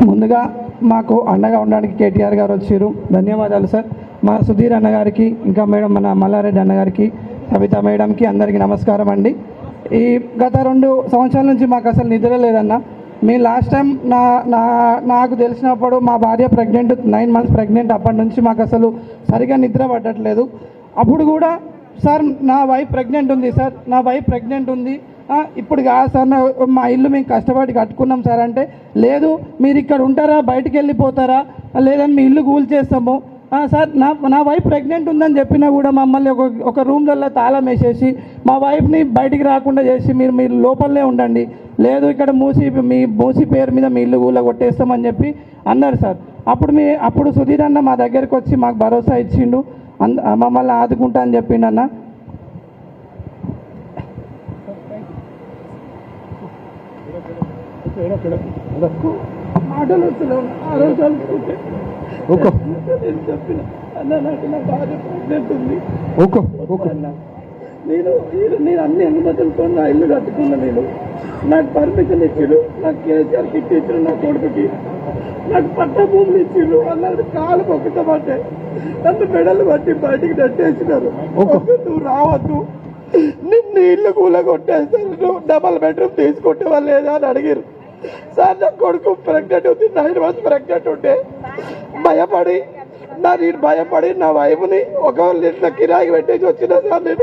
ముందుగా మాకు అండగా ఉండడానికి కేటీఆర్ గారు వచ్చారు, ధన్యవాదాలు సార్. మా సుధీర్ అన్నగారికి, ఇంకా మేడం మన మల్లారెడ్డి అన్నగారికి, కవిత మేడంకి అందరికీ నమస్కారం అండి. ఈ గత 2 సంవత్సరాల నుంచి మాకు అసలు నిద్ర లేదన్న. మీ లాస్ట్ టైం నాకు తెలిసినప్పుడు మా భార్య ప్రెగ్నెంట్, 9 months ప్రెగ్నెంట్. అప్పటి నుంచి మాకు అసలు సరిగా నిద్ర పట్టట్లేదు. అప్పుడు కూడా సార్ నా వైఫ్ ప్రెగ్నెంట్ ఉంది సార్, నా వైఫ్ ప్రెగ్నెంట్ ఉంది, ఇప్పుడు కాదు సార్, మా ఇల్లు మేము కష్టపడి కట్టుకున్నాం సార్ అంటే, లేదు మీరు ఇక్కడ ఉంటారా, బయటికి వెళ్ళిపోతారా, లేదని మీ ఇల్లు కూల్ చేస్తాము సార్. నా వైఫ్ ప్రెగ్నెంట్ ఉందని చెప్పినా కూడా మమ్మల్ని ఒక రూమ్లలో తాళం వేసేసి మా వైఫ్ని బయటికి రాకుండా చేసి మీరు లోపలనే ఉండండి, లేదు ఇక్కడ మూసి పేరు మీద మీ ఇల్లు కూల కొట్టేస్తామని చెప్పి అన్నారు సార్. అప్పుడు సుధీర్ అన్న మా దగ్గరికి వచ్చి మాకు భరోసా ఇచ్చిండు, మమ్మల్ని ఆదుకుంటా అని చెప్పిండు అన్న. మాటలు చెప్పిన అన్న, నాకు నా భార్య ప్రెగ్నెంట్ ఉంది, నేను అన్ని అనుమతులతో నా ఇల్లు కట్టుకున్నా. నాకు పర్మిషన్ ఇచ్చాడు, నాకు కేసీఆర్ కిట్ ఇచ్చాడు, నా కొడుకుకి నాకు పట్ట భూములు ఇచ్చిండు. అన్నది కాలు మొక్కుతామంటే నన్ను మెడలు పట్టి బయటికి నెట్టేసినారు. నువ్వు రావద్దు, నిన్ను ఇల్లు కూల కొట్టేస్తారు, నువ్వు డబల్ బెడ్రూమ్ తీసుకుంటావా లేదా అని అడిగారు సార్. నా కొడుకు ప్రెగ్నెంట్ ఉంది, 9 months ప్రెగ్నెంట్ ఉంటే భయపడి నా వైఫ్ని ఒక ఇంట్లో కిరాయికి పెట్టేసి వచ్చిన సార్.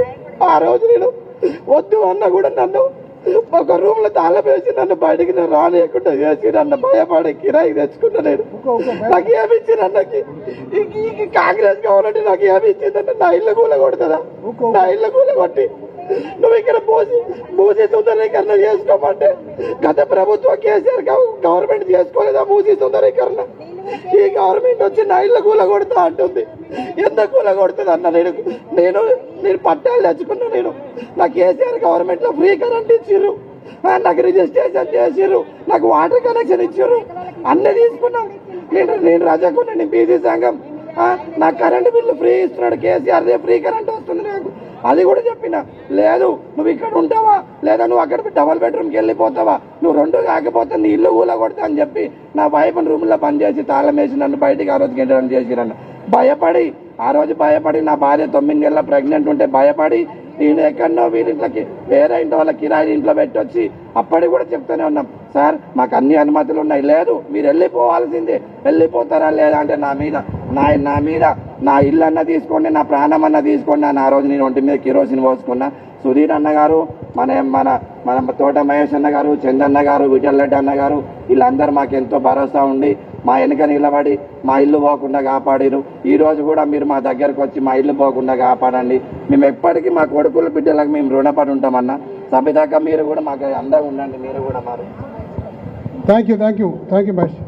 ఆ రోజు నేను వద్దు అన్న కూడా నన్ను ఒక రూమ్లో తాళం వేసి నన్ను బయటికి రానియకుండా చేసి నన్ను భయపడి కిరాయికి తెచ్చుకున్నా. నాకు ఏమి ఇచ్చింది అన్నకి, కాంగ్రెస్ కావాలంటే నాకు ఏమి ఇచ్చిందంటే నా ఇళ్ళ కూల కొడుతుందా, నా ఇళ్ళ కూల కొట్టి నువ్వు ఇక్కడ మూసి సుందరీకరణ చేసుకోమంటే గత ప్రభుత్వం కేసీఆర్ గవర్నమెంట్ చేసుకోలేదా మూసి సుందరీకరణ? ఈ గవర్నమెంట్ వచ్చి నా ఇళ్ళ కూల కొడతా అంటుంది. ఎంత కూల కొడుతుంది అన్న? నేను పట్టాలు తెచ్చుకున్నా. నా కేసీఆర్ గవర్నమెంట్లో ఫ్రీ కరెంట్ ఇచ్చిర్రు, నాకు రిజిస్ట్రేషన్ చేసిర్రు, నాకు వాటర్ కనెక్షన్ ఇచ్చారు, అన్నీ తీసుకున్నాం. నేను రజకున్నా, నేను బీసీ సంఘం, నాకు కరెంటు బిల్లు ఫ్రీ ఇస్తున్నాడు కేసీఆర్, ఫ్రీ కరెంట్ వస్తుంది నాకు. అది కూడా చెప్పిన, లేదు నువ్వు ఇక్కడ ఉంటావా, లేదా నువ్వు అక్కడ డబల్ బెడ్రూమ్కి వెళ్ళిపోతావా, నువ్వు 2 కాకపోతే నీ ఇల్లు ఊల కొడతా అని చెప్పి నా వైఫ్ని రూమ్లో పనిచేసి తాళం వేసి నన్ను బయటికి ఆ రోజు గెంటడం చేసిరన్న. ఆ రోజు భయపడి నా భార్య 9 నెలల ప్రెగ్నెంట్ ఉంటే భయపడి నేను ఎక్కడో వీరింట్లోకి వేరే ఇంటి వాళ్ళ కిరాయి ఇంట్లో పెట్టొచ్చి అప్పటికి కూడా చెప్తూనే ఉన్నాం, సార్ మాకు అన్ని అనుమతులు ఉన్నాయి, లేదు మీరు వెళ్ళిపోవాల్సిందే, వెళ్ళిపోతారా లేదా అంటే నా మీద నా ఇల్లు అన్న తీసుకోండి, నా ప్రాణం అన్న తీసుకోండి అని ఆ రోజు నేను ఒంటి మీద కిరోసిన్ పోసుకున్నా. సుధీర్ అన్న గారు, మన తోట మహేష్ అన్న గారు, చందన్న గారు, విఠలరెడ్డి అన్న గారు, వీళ్ళందరూ మాకు ఎంతో భరోసా ఉండి మా వెనుక నిలబడి మా ఇల్లు పోకుండా కాపాడిరు. ఈ రోజు కూడా మీరు మా దగ్గరకు వచ్చి మా ఇల్లు పోకుండా కాపాడండి. మేము ఎప్పటికీ మా కొడుకుల బిడ్డలకు మేము రుణపడి ఉంటామన్నా. సభ్యదాకా మీరు కూడా మాకు అండగా ఉండండి, మీరు కూడా మారు. Thank you Mahesh.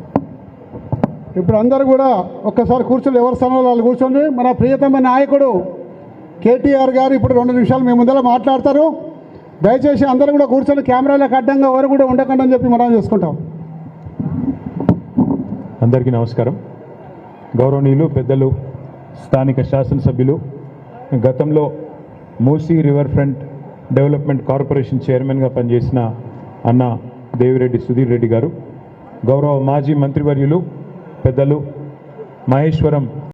ఇప్పుడు అందరూ కూడా ఒక్కసారి కూర్చొని ఎవరి స్థానంలో వాళ్ళు కూర్చోండి. మన ప్రియతమ నాయకుడు కేటీఆర్ గారు ఇప్పుడు 2 నిమిషాలు మీ ముందర మాట్లాడతారు. దయచేసి అందరూ కూడా కూర్చొని కెమెరాలకు అడ్డంగా ఎవరు కూడా ఉండకండి అని చెప్పి మనం చేసుకుంటాం. అందరికీ నమస్కారం. గౌరవనీయులు పెద్దలు, స్థానిక శాసనసభ్యులు, గతంలో Musi river front development corporation చైర్మన్గా పనిచేసిన అన్న దేవిరెడ్డి సుధీర్ రెడ్డి గారు, గౌరవ మాజీ మంత్రివర్యులు పెద్దలు మహేశ్వరం